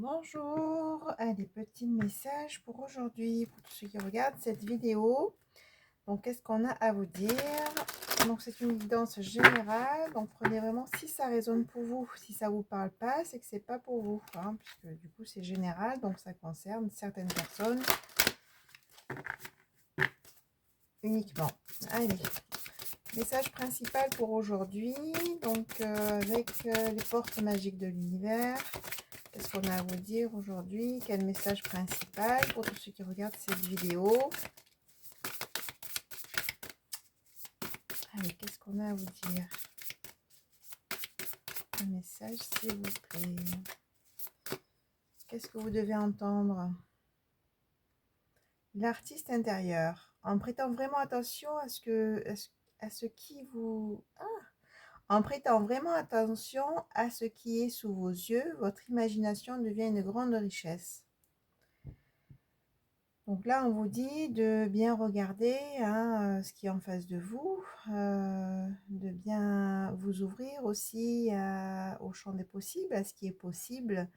Bonjour, allez, petit message pour aujourd'hui, pour tous ceux qui regardent cette vidéo. Donc, qu'est-ce qu'on a à vous dire? Donc, c'est une guidance générale, donc prenez vraiment si ça résonne pour vous. Si ça vous parle pas, c'est que c'est pas pour vous, hein, puisque du coup, c'est général, donc ça concerne certaines personnes uniquement. Allez, message principal pour aujourd'hui, donc avec les portes magiques de l'univers. Qu'est-ce qu'on a à vous dire aujourd'hui? Quel message principal pour tous ceux qui regardent cette vidéo? Allez, qu'est-ce qu'on a à vous dire? Un message, s'il vous plaît. Qu'est-ce que vous devez entendre? L'artiste intérieur. En prêtant vraiment attention à ce qui vous... En prêtant vraiment attention à ce qui est sous vos yeux, votre imagination devient une grande richesse. Donc là, on vous dit de bien regarder ce qui est en face de vous, de bien vous ouvrir aussi au champ des possibles, à ce qui est possible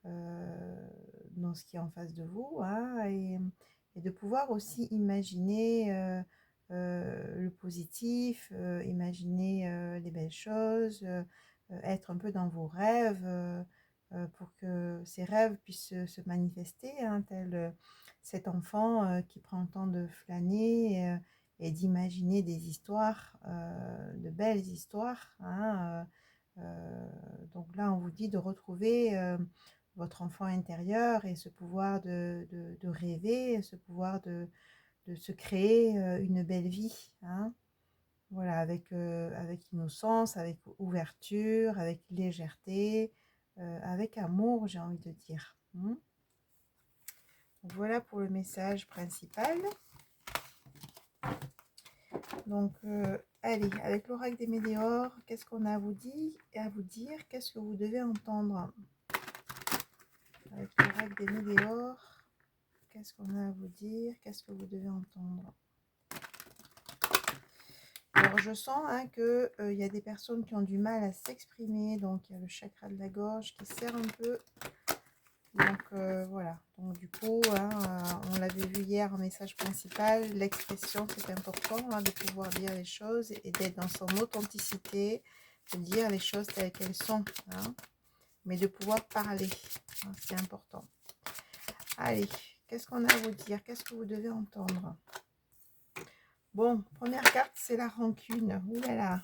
dans ce qui est en face de vous, et de pouvoir aussi imaginer le positif, imaginer les belles choses, être un peu dans vos rêves pour que ces rêves puissent se manifester, tel cet enfant qui prend le temps de flâner et d'imaginer des histoires, de belles histoires. Donc là, on vous dit de retrouver votre enfant intérieur et ce pouvoir de rêver, ce pouvoir de se créer une belle vie. Voilà, avec innocence, avec ouverture, avec légèreté, avec amour, j'ai envie de dire. Voilà pour le message principal. Donc, allez, avec l'oracle des météores, qu'est-ce qu'on a à vous dire? Qu'est-ce que vous devez entendre? Avec l'oracle des météores, qu'est-ce qu'on a à vous dire? Qu'est-ce que vous devez entendre? Alors, je sens que y a des personnes qui ont du mal à s'exprimer. Donc, il y a le chakra de la gorge qui serre un peu. Donc voilà, donc du coup, on l'avait vu hier en message principal, l'expression c'est important de pouvoir dire les choses et d'être dans son authenticité, de dire les choses telles qu'elles sont, mais de pouvoir parler, c'est important. Allez, qu'est-ce qu'on a à vous dire? Qu'est-ce que vous devez entendre? Bon, première carte, c'est la rancune. Ouh là là,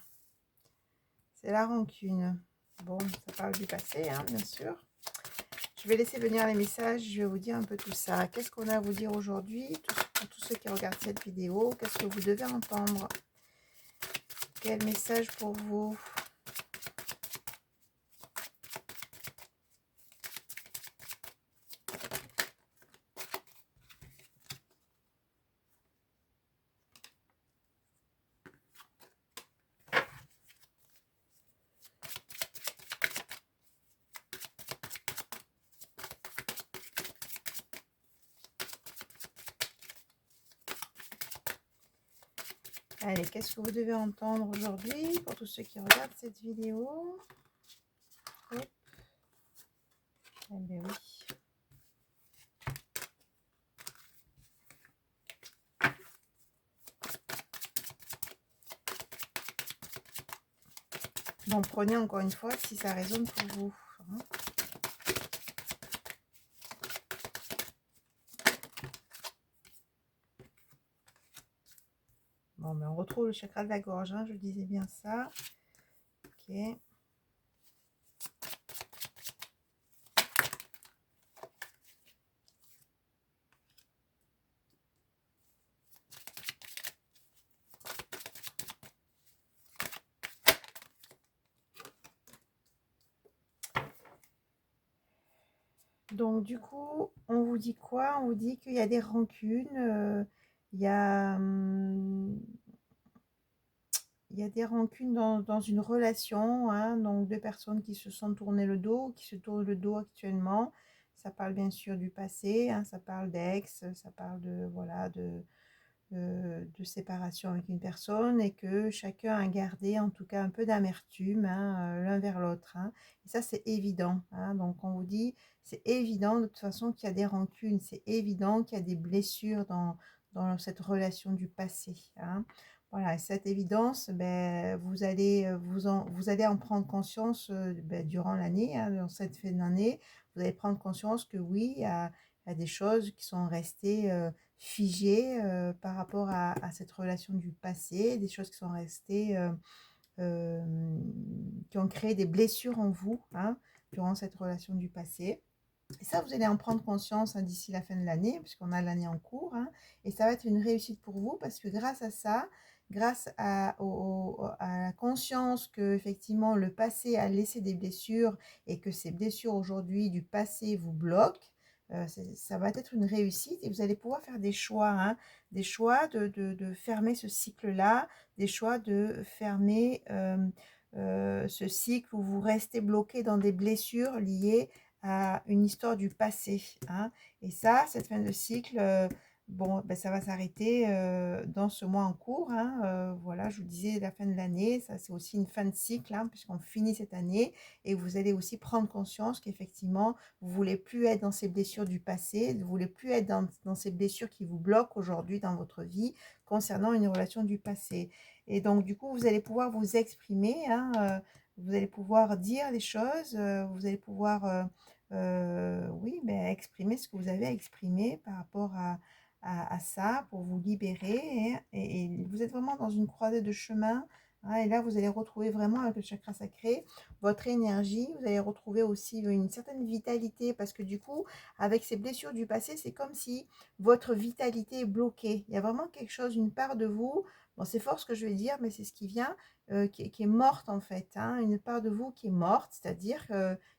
c'est la rancune. Bon, ça parle du passé, bien sûr. Je vais laisser venir les messages, je vais vous dire un peu tout ça. Qu'est-ce qu'on a à vous dire aujourd'hui pour tous ceux qui regardent cette vidéo? Qu'est-ce que vous devez entendre? Quel message pour vous? Allez, qu'est-ce que vous devez entendre aujourd'hui pour tous ceux qui regardent cette vidéo? Hop. Eh bien oui. Donc prenez encore une fois si ça résonne pour vous. Bon, ben on retrouve le chakra de la gorge, je disais bien ça. Ok. Donc du coup, on vous dit quoi? On vous dit qu'il y a des rancunes, il y a... il y a des rancunes dans une relation, donc deux personnes qui se sont tournées le dos, qui se tournent le dos actuellement. Ça parle bien sûr du passé, ça parle d'ex, ça parle de, voilà, de séparation avec une personne et que chacun a gardé en tout cas un peu d'amertume hein, l'un vers l'autre. Hein. Et ça, c'est évident. Hein. Donc, on vous dit, c'est évident de toute façon qu'il y a des rancunes, c'est évident qu'il y a des blessures dans cette relation du passé. Hein. Voilà, et cette évidence, ben, vous allez en prendre conscience ben, durant l'année, hein, dans cette fin d'année. Vous allez prendre conscience que oui, il y a des choses qui sont restées figées par rapport à cette relation du passé, des choses qui sont restées, qui ont créé des blessures en vous hein, durant cette relation du passé. Et ça, vous allez en prendre conscience hein, d'ici la fin de l'année, puisqu'on a l'année en cours. Hein, et ça va être une réussite pour vous, parce que grâce à ça, grâce à la conscience que effectivement le passé a laissé des blessures et que ces blessures aujourd'hui du passé vous bloquent, ça va être une réussite et vous allez pouvoir faire hein, des choix de fermer ce cycle-là, des choix de fermer ce cycle où vous restez bloqué dans des blessures liées à une histoire du passé. Hein. Et ça, cette fin de cycle, bon, ben, ça va s'arrêter dans ce mois en cours. Hein. Voilà, je vous disais la fin de l'année, ça c'est aussi une fin de cycle, hein, puisqu'on finit cette année et vous allez aussi prendre conscience qu'effectivement, vous ne voulez plus être dans ces blessures du passé, vous ne voulez plus être dans ces blessures qui vous bloquent aujourd'hui dans votre vie concernant une relation du passé. Et donc, du coup, vous allez pouvoir vous exprimer, hein, vous allez pouvoir dire les choses, vous allez pouvoir oui, ben, exprimer ce que vous avez à exprimer par rapport à ça pour vous libérer. Et vous êtes vraiment dans une croisée de chemin. Hein, et là, vous allez retrouver vraiment avec le chakra sacré votre énergie. Vous allez retrouver aussi une certaine vitalité parce que du coup, avec ces blessures du passé, c'est comme si votre vitalité est bloquée. Il y a vraiment quelque chose, une part de vous. Bon, c'est fort ce que je vais dire, mais c'est ce qui vient, qui est morte en fait. Hein, une part de vous qui est morte, c'est-à-dire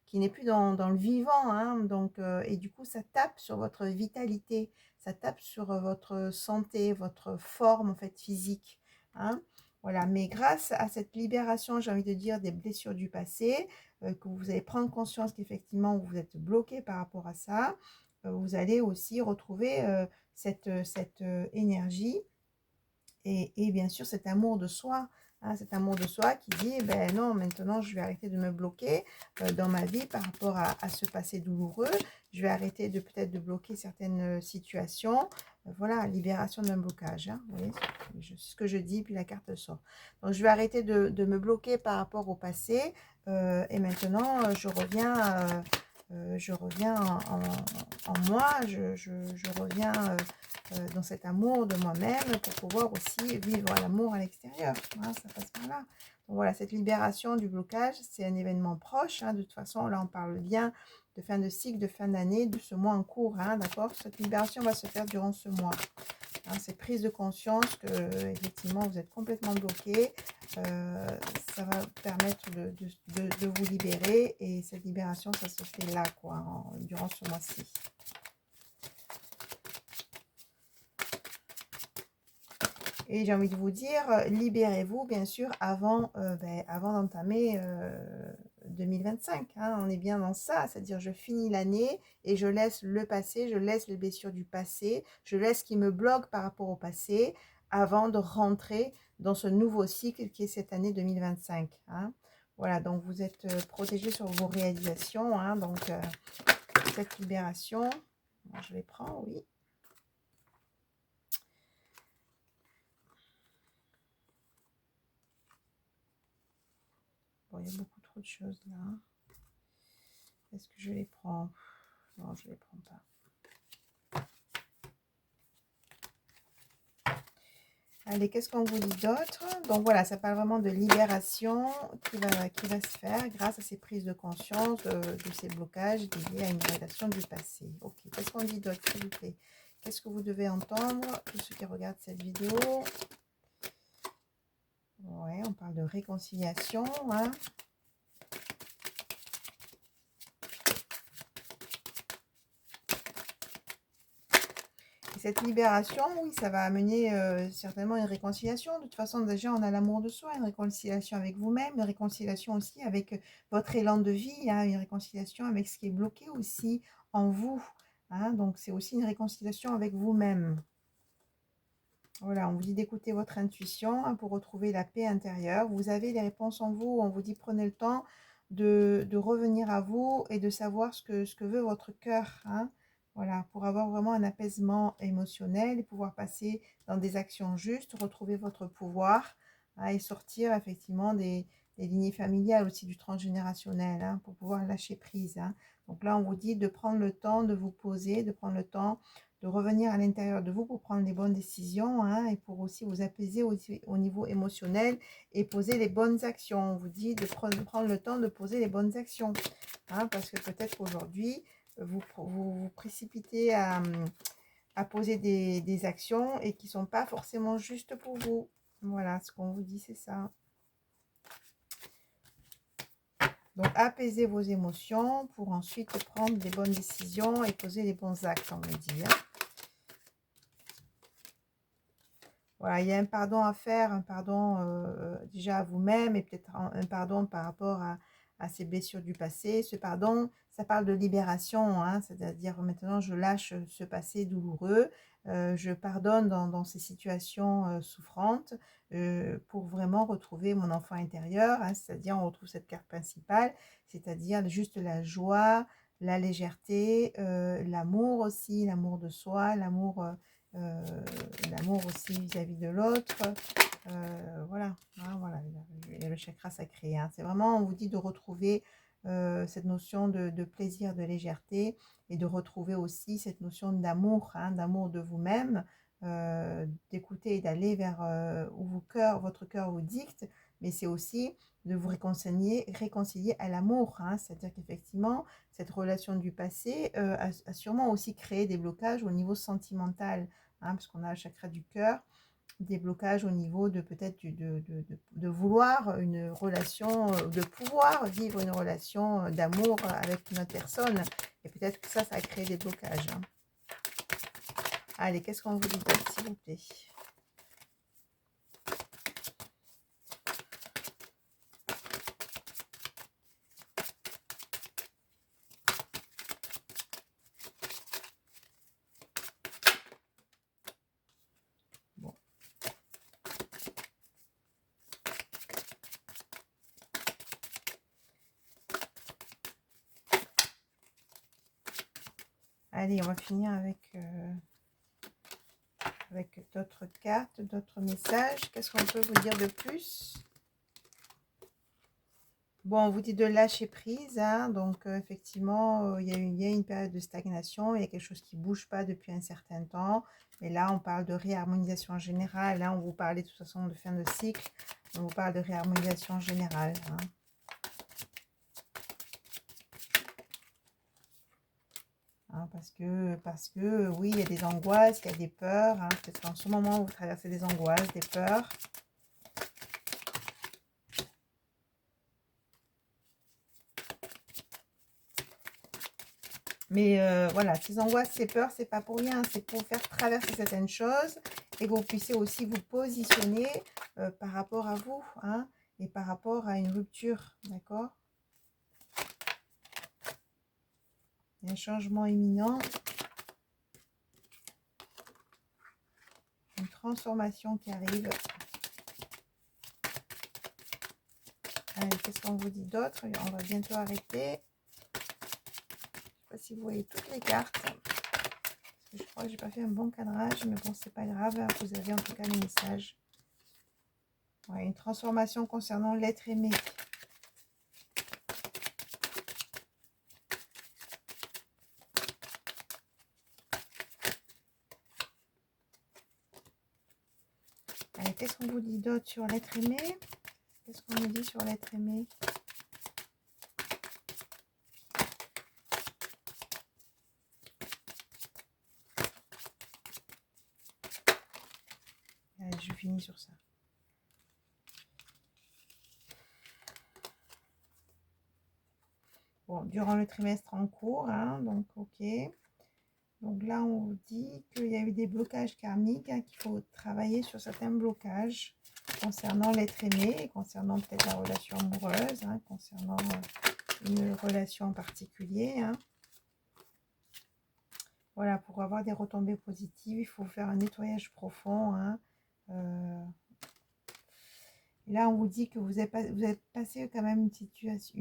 qui n'est plus dans le vivant. Hein, donc, et du coup, ça tape sur votre vitalité, ça tape sur votre santé, votre forme en fait physique. Hein. Voilà, mais grâce à cette libération, j'ai envie de dire, des blessures du passé, que vous allez prendre conscience qu'effectivement, vous êtes bloqué par rapport à ça, vous allez aussi retrouver cette énergie et bien sûr cet amour de soi, hein, cet amour de soi qui dit, ben non, maintenant je vais arrêter de me bloquer dans ma vie par rapport à ce passé douloureux, je vais arrêter de peut-être de bloquer certaines situations, voilà, libération d'un blocage, hein, vous voyez, ce que je dis, puis la carte sort. Donc je vais arrêter de me bloquer par rapport au passé et maintenant je reviens en moi, je reviens dans cet amour de moi-même pour pouvoir aussi vivre l'amour à l'extérieur. Hein, ça passe par là. Donc voilà, cette libération du blocage, c'est un événement proche. Hein, de toute façon, là, on parle bien de fin de cycle, de fin d'année, de ce mois en cours. Hein, d'accord. Cette libération va se faire durant ce mois. Hein, c'est prise de conscience que, effectivement, vous êtes complètement bloqué. Ça va permettre de vous libérer. Et cette libération, ça se fait là, quoi, durant ce mois-ci. Et j'ai envie de vous dire, libérez-vous, bien sûr, avant d'entamer 2025. Hein, on est bien dans ça, c'est-à-dire je finis l'année et je laisse le passé, je laisse les blessures du passé, je laisse ce qui me bloque par rapport au passé avant de rentrer dans ce nouveau cycle qui est cette année 2025. Hein. Voilà, donc vous êtes protégés sur vos réalisations. Hein, donc, cette libération, bon, je les prends, oui. Bon, il y a beaucoup trop de choses là. Est-ce que je les prends? Non, je ne les prends pas. Allez, qu'est-ce qu'on vous dit d'autre? Donc voilà, ça parle vraiment de libération qui va se faire grâce à ces prises de conscience, de ces blocages liés à une relation du passé. Ok, qu'est-ce qu'on dit d'autre, s'il vous plaît? Qu'est-ce que vous devez entendre, tous ceux qui regardent cette vidéo? Ouais, on parle de réconciliation, hein. Cette libération, oui, ça va amener certainement une réconciliation. De toute façon, déjà, on a l'amour de soi, une réconciliation avec vous-même, une réconciliation aussi avec votre élan de vie, hein, une réconciliation avec ce qui est bloqué aussi en vous. Hein, donc, c'est aussi une réconciliation avec vous-même. Voilà, on vous dit d'écouter votre intuition hein, pour retrouver la paix intérieure. Vous avez les réponses en vous. On vous dit prenez le temps de revenir à vous et de savoir ce que veut votre cœur. Hein. Voilà, pour avoir vraiment un apaisement émotionnel et pouvoir passer dans des actions justes, retrouver votre pouvoir hein, et sortir effectivement des lignées familiales, aussi du transgénérationnel, hein, pour pouvoir lâcher prise. Hein. Donc là, on vous dit de prendre le temps de vous poser, de prendre le temps de revenir à l'intérieur de vous pour prendre les bonnes décisions hein, et pour aussi vous apaiser aussi au niveau émotionnel et poser les bonnes actions. On vous dit de prendre le temps de poser les bonnes actions hein, parce que peut-être qu'aujourd'hui, vous précipitez à poser des actions et qui ne sont pas forcément justes pour vous. Voilà, ce qu'on vous dit, c'est ça. Donc, apaisez vos émotions pour ensuite prendre des bonnes décisions et poser les bons actes, on me dit. Hein. Voilà, il y a un pardon à faire, un pardon déjà à vous-même et peut-être un pardon par rapport à ces blessures du passé. Ce pardon, ça parle de libération, hein, c'est-à-dire maintenant je lâche ce passé douloureux, je pardonne dans ces situations souffrantes pour vraiment retrouver mon enfant intérieur, hein, c'est-à-dire on retrouve cette carte principale, c'est-à-dire juste la joie, la légèreté, l'amour aussi, l'amour de soi, euh, l'amour aussi vis-à-vis de l'autre. Voilà, hein, voilà le chakra sacré. Hein. C'est vraiment, on vous dit de retrouver cette notion de plaisir, de légèreté et de retrouver aussi cette notion d'amour, hein, d'amour de vous-même, d'écouter et d'aller vers où votre cœur vous dicte, mais c'est aussi de vous réconcilier à l'amour. Hein. C'est-à-dire qu'effectivement, cette relation du passé a sûrement aussi créé des blocages au niveau sentimental. Hein, parce qu'on a le chakra du cœur, des blocages au niveau de peut-être de vouloir une relation, de pouvoir vivre une relation d'amour avec une autre personne. Et peut-être que ça a créé des blocages. Hein. Allez, qu'est-ce qu'on vous dit d'autre, s'il vous plaît? Bon. Allez, on va finir avec d'autres cartes, d'autres messages. Qu'est-ce qu'on peut vous dire de plus? Bon, on vous dit de lâcher prise, hein, donc effectivement, il y a une période de stagnation, il y a quelque chose qui ne bouge pas depuis un certain temps. Et là, on parle de réharmonisation générale. Là, on vous parlait de toute façon de fin de cycle. On vous parle de réharmonisation générale. Hein. Hein, parce que oui, il y a des angoisses, il y a des peurs. Hein, peut-être qu'en ce moment, vous traversez des angoisses, des peurs. Mais voilà, ces angoisses, ces peurs, c'est pas pour rien. C'est pour faire traverser certaines choses et que vous puissiez aussi vous positionner par rapport à vous hein, et par rapport à une rupture. D'accord? Il y a un changement imminent. Une transformation qui arrive. Allez, qu'est-ce qu'on vous dit d'autre? On va bientôt arrêter. Je ne sais pas si vous voyez toutes les cartes. Je crois que j'ai pas fait un bon cadrage, mais bon, c'est pas grave. Vous avez en tout cas les messages. Ouais, une transformation concernant l'être aimé. Allez, qu'est-ce qu'on vous dit d'autre sur l'être aimé? Qu'est-ce qu'on nous dit sur l'être aimé? Allez, je finis sur ça. Bon, durant le trimestre en cours, hein, donc ok. Donc là, on vous dit qu'il y a eu des blocages karmiques, hein, qu'il faut travailler sur certains blocages concernant l'être aimé, concernant peut-être la relation amoureuse, hein, concernant une relation en particulier. Hein. Voilà, pour avoir des retombées positives, il faut faire un nettoyage profond. Hein. Et là, on vous dit que vous êtes passé quand même une situation,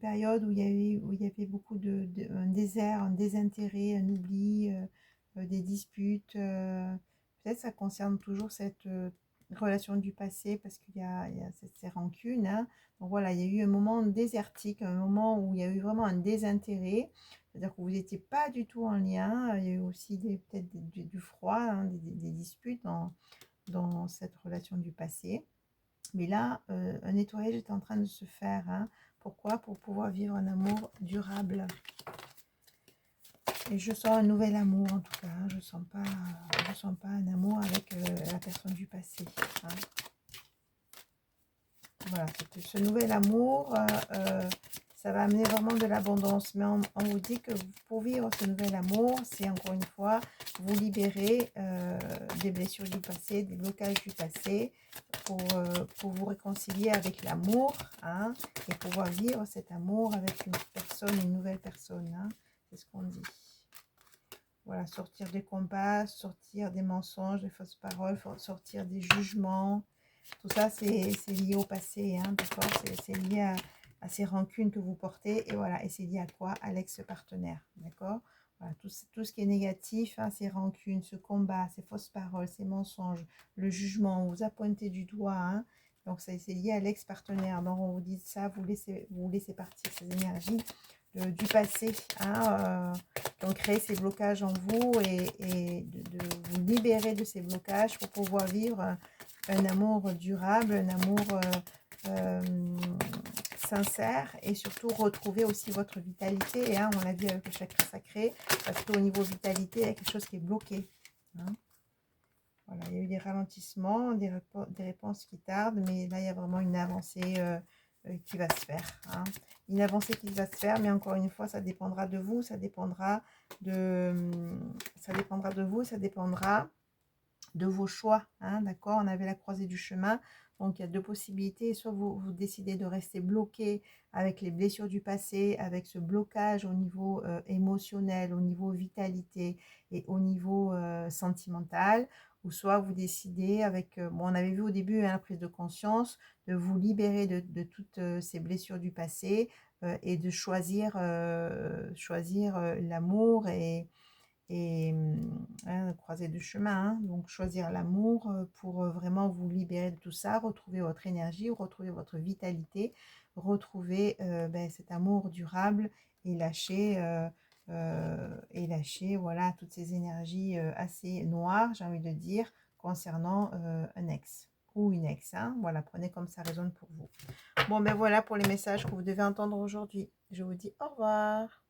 période où il y avait beaucoup un désert, un désintérêt, un oubli, des disputes. Peut-être ça concerne toujours cette relation du passé parce il y a ces rancunes, hein. Donc voilà, il y a eu un moment désertique, un moment où il y a eu vraiment un désintérêt. C'est-à-dire que vous n'étiez pas du tout en lien. Il y a eu aussi peut-être du froid, hein, des disputes dans cette relation du passé. Mais là, un nettoyage est en train de se faire, hein. Pourquoi? Pour pouvoir vivre un amour durable. Et je sens un nouvel amour en tout cas, hein. Je sens pas un amour avec la personne du passé, hein. Voilà, ce nouvel amour, ça va amener vraiment de l'abondance. Mais on vous dit que pour vivre ce nouvel amour, c'est encore une fois vous libérer des blessures du passé, des blocages du passé, pour vous réconcilier avec l'amour, hein, et pouvoir vivre cet amour avec une personne, une nouvelle personne, hein. C'est ce qu'on dit. Voilà, sortir des combats, sortir des mensonges, des fausses paroles, sortir des jugements. Tout ça, c'est lié au passé, hein, d'accord? C'est lié à ces rancunes que vous portez. Et voilà, et c'est lié à quoi? À l'ex-partenaire, d'accord? Voilà, tout ce qui est négatif, hein, ces rancunes, ce combat, ces fausses paroles, ces mensonges, le jugement, on vous a pointé du doigt, hein. Donc, c'est lié à l'ex-partenaire. Donc, on vous dit ça, vous laissez partir ces énergies du passé, hein, qui ont créé ces blocages en vous et de vous libérer de ces blocages pour pouvoir vivre un amour durable, un amour sincère et surtout retrouver aussi votre vitalité, hein, on l'a vu avec le chakra sacré, parce qu'au niveau vitalité, il y a quelque chose qui est bloqué, hein. Voilà, il y a eu des ralentissements, des réponses qui tardent, mais là, il y a vraiment une avancée qui va se faire, hein. Une avancée qui va se faire, mais encore une fois, ça dépendra de vous, ça dépendra de vous, ça dépendra de vos choix, hein, d'accord? On avait la croisée du chemin, donc il y a deux possibilités, soit vous décidez de rester bloqué avec les blessures du passé, avec ce blocage au niveau émotionnel, au niveau vitalité et au niveau sentimental, ou soit vous décidez avec, bon, on avait vu au début, hein, la prise de conscience, de vous libérer de toutes ces blessures du passé et de choisir, l'amour et hein, croiser du chemin, hein. Donc choisir l'amour pour vraiment vous libérer de tout ça, retrouver votre énergie, retrouver votre vitalité, retrouver cet amour durable et lâcher voilà, toutes ces énergies assez noires, j'ai envie de dire, concernant un ex ou une ex, hein. Voilà, prenez comme ça résonne pour vous. Bon, ben voilà pour les messages que vous devez entendre aujourd'hui. Je vous dis au revoir.